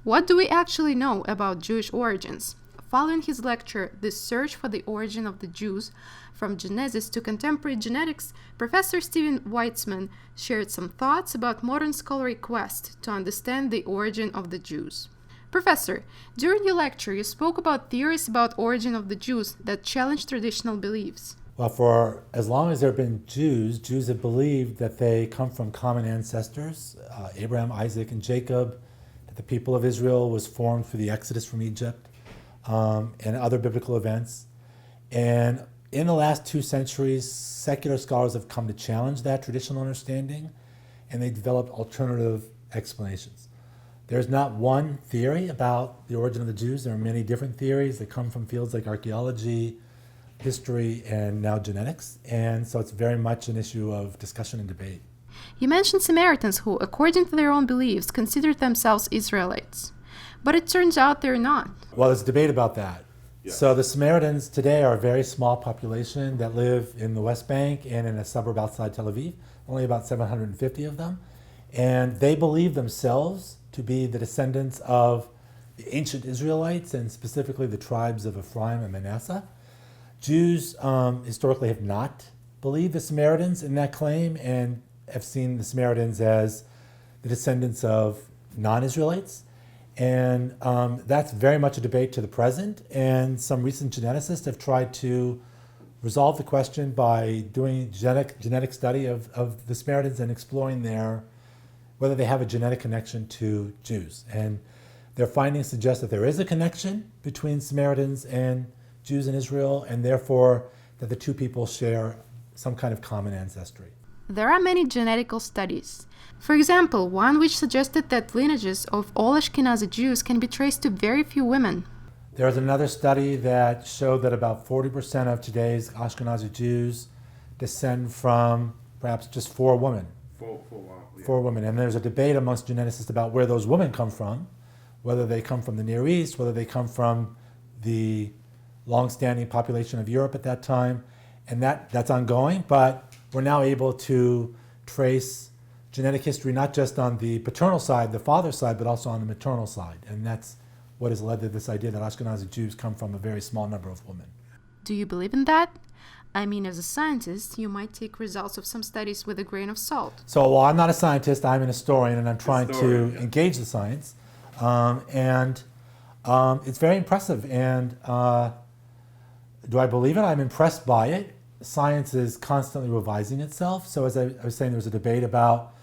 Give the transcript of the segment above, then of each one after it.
What do we actually know about Jewish origins? Following his lecture, The Search for the Origin of the Jews, From Genesis to Contemporary Genetics, Professor Stephen Weitzman shared some thoughts about modern scholarly quest to understand the origin of the Jews. Professor, during your lecture, you spoke about theories about origin of the Jews that challenge traditional beliefs. Well, for as long as there have been Jews have believed that they come from common ancestors, Abraham, Isaac, and Jacob, that the people of Israel was formed through the Exodus from Egypt, and other biblical events. And in the last 2 centuries, secular scholars have come to challenge that traditional understanding, and they developed alternative explanations. There's not one theory about the origin of the Jews. There are many different theories that come from fields like archaeology, history, and now genetics. And so it's very much an issue of discussion and debate. You mentioned Samaritans who, according to their own beliefs, considered themselves Israelites. But it turns out they're not. Well, there's debate about that. Yeah. So the Samaritans today are a very small population that live in the West Bank and in a suburb outside Tel Aviv, only about 750 of them. And they believe themselves to be the descendants of the ancient Israelites, and specifically the tribes of Ephraim and Manasseh. Jews historically have not believed the Samaritans in that claim and have seen the Samaritans as the descendants of non-Israelites. And that's very much a debate to the present. And some recent geneticists have tried to resolve the question by doing genetic study of the Samaritans and exploring whether they have a genetic connection to Jews. And their findings suggest that there is a connection between Samaritans and Jews in Israel, and therefore that the two people share some kind of common ancestry. There are many genetical studies. For example, one which suggested that lineages of all Ashkenazi Jews can be traced to very few women. There is another study that showed that about 40% of today's Ashkenazi Jews descend from perhaps just 4 women. Yeah. 4 women. And there's a debate amongst geneticists about where those women come from, whether they come from the Near East, whether they come from the long-standing population of Europe at that time. And that's ongoing, but we're now able to trace genetic history not just on the paternal side, the father's side, but also on the maternal side. And that's what has led to this idea that Ashkenazi Jews come from a very small number of women. Do you believe in that? I mean, as a scientist, you might take results of some studies with a grain of salt. So, well, I'm not a scientist, I'm an historian, and I'm trying to Yeah. engage the science. It's very impressive. And do I believe it? I'm impressed by it. Science is constantly revising itself. So as I was saying, there was a debate about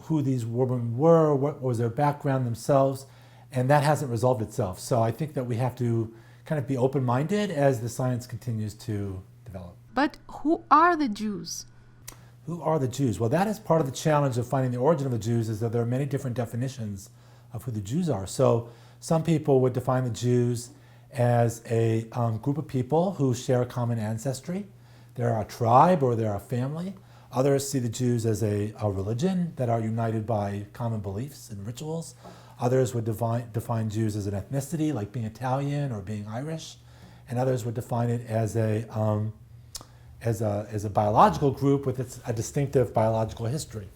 who these women were, what was their background themselves, and that hasn't resolved itself. So I think that we have to kind of be open-minded as the science continues to develop. But who are the Jews? Who are the Jews? Well, that is part of the challenge of finding the origin of the Jews, is that there are many different definitions of who the Jews are. So some people would define the Jews as a group of people who share a common ancestry. They're a tribe or they're a family. Others see the Jews as a religion that are united by common beliefs and rituals. Others would define Jews as an ethnicity, like being Italian or being Irish. And others would define it as a biological group with a distinctive biological history.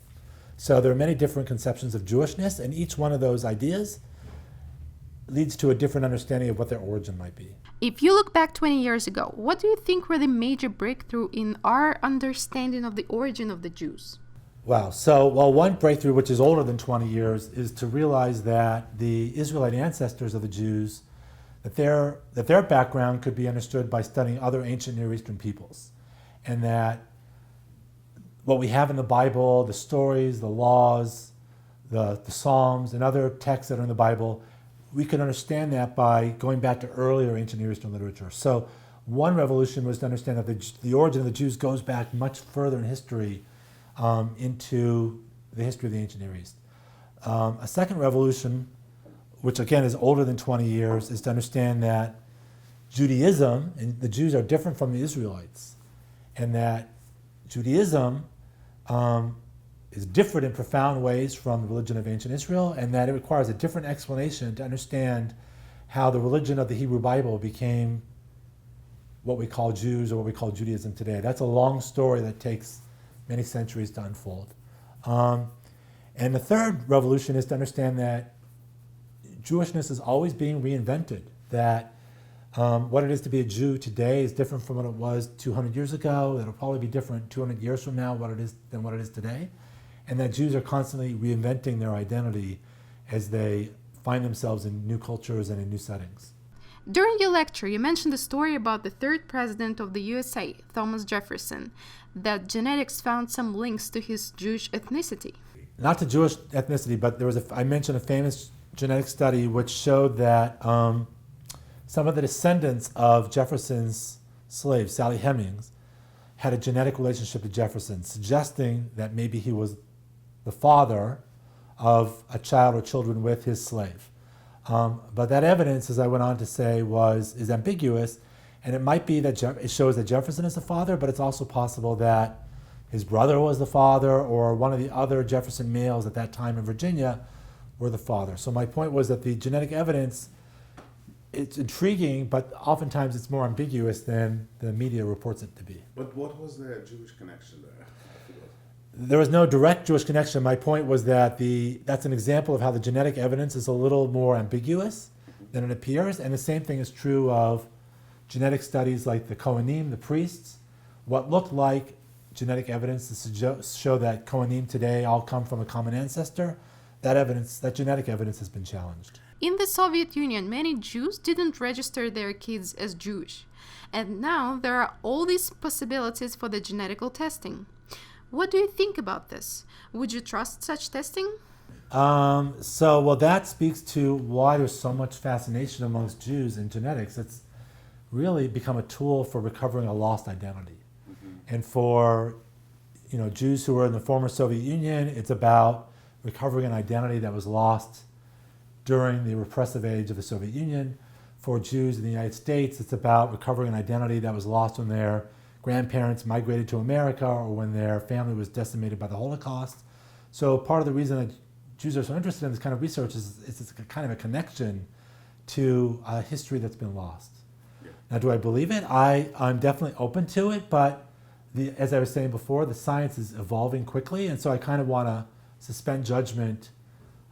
So there are many different conceptions of Jewishness, and each one of those ideas leads to a different understanding of what their origin might be. If you look back 20 years ago, what do you think were the major breakthrough in our understanding of the origin of the Jews? Wow. So, well, one breakthrough, which is older than 20 years, is to realize that the Israelite ancestors of the Jews, that their background could be understood by studying other ancient Near Eastern peoples. And that what we have in the Bible, the stories, the laws, the Psalms, and other texts that are in the Bible, we can understand that by going back to earlier ancient Near Eastern literature. So one revolution was to understand that the origin of the Jews goes back much further in history into the history of the ancient Near East. A second revolution, which again is older than 20 years, is to understand that Judaism and the Jews are different from the Israelites, and that Judaism is different in profound ways from the religion of ancient Israel, and that it requires a different explanation to understand how the religion of the Hebrew Bible became what we call Jews or what we call Judaism today. That's a long story that takes many centuries to unfold. And the third revolution is to understand that Jewishness is always being reinvented, that what it is to be a Jew today is different from what it was 200 years ago. It'll probably be different 200 years from now than what it is today. And that Jews are constantly reinventing their identity as they find themselves in new cultures and in new settings. During your lecture, you mentioned the story about the third president of the USA, Thomas Jefferson, that genetics found some links to his Jewish ethnicity. Not to Jewish ethnicity, but I mentioned a famous genetic study which showed that some of the descendants of Jefferson's slave, Sally Hemings, had a genetic relationship to Jefferson, suggesting that maybe he was the father of a child or children with his slave. But that evidence, as I went on to say, is ambiguous, and it might be that it shows that Jefferson is the father, but it's also possible that his brother was the father, or one of the other Jefferson males at that time in Virginia were the father. So my point was that the genetic evidence, it's intriguing, but oftentimes it's more ambiguous than the media reports it to be. But what was the Jewish connection there? There was no direct Jewish connection. My point was that that's an example of how the genetic evidence is a little more ambiguous than it appears, and the same thing is true of genetic studies like the Kohanim, the priests. What looked like genetic evidence to show that Kohanim today all come from a common ancestor, that genetic evidence has been challenged. In the Soviet Union, many Jews didn't register their kids as Jewish. And now there are all these possibilities for the genetical testing. What do you think about this? Would you trust such testing? Well, that speaks to why there's so much fascination amongst Jews in genetics. It's really become a tool for recovering a lost identity. And for Jews who were in the former Soviet Union, it's about recovering an identity that was lost during the repressive age of the Soviet Union. For Jews in the United States, it's about recovering an identity that was lost when their grandparents migrated to America or when their family was decimated by the Holocaust. So part of the reason that Jews are so interested in this kind of research is it's a kind of a connection to a history that's been lost. Yeah. Now, do I believe it? I'm definitely open to it, but as I was saying before, the science is evolving quickly, and so I kind of want to suspend judgment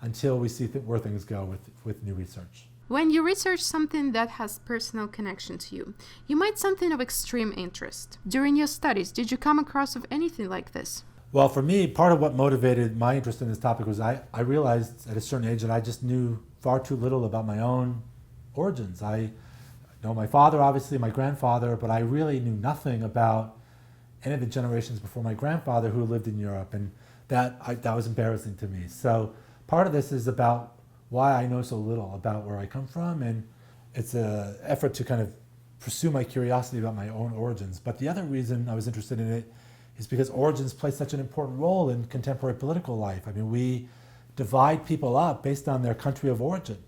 until we see where things go with new research. When you research something that has personal connection to you, you might something of extreme interest. During your studies, did you come across of anything like this? Well, for me, part of what motivated my interest in this topic was I realized at a certain age that I just knew far too little about my own origins. I know my father, obviously, my grandfather, but I really knew nothing about any of the generations before my grandfather who lived in Europe, and that was embarrassing to me. So part of this is about why I know so little about where I come from, and it's an effort to kind of pursue my curiosity about my own origins. But the other reason I was interested in it is because origins play such an important role in contemporary political life. I mean, we divide people up based on their country of origin.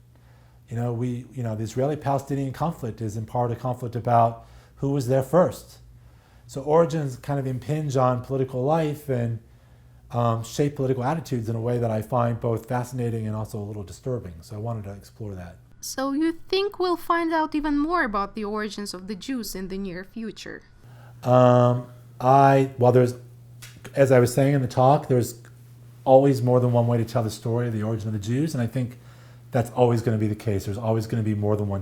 The Israeli-Palestinian conflict is in part a conflict about who was there first. So origins kind of impinge on political life and shape political attitudes in a way that I find both fascinating and also a little disturbing. So I wanted to explore that. So you think we'll find out even more about the origins of the Jews in the near future? There's, as I was saying in the talk, there's always more than one way to tell the story of the origin of the Jews, and I think that's always going to be the case. There's always going to be more than one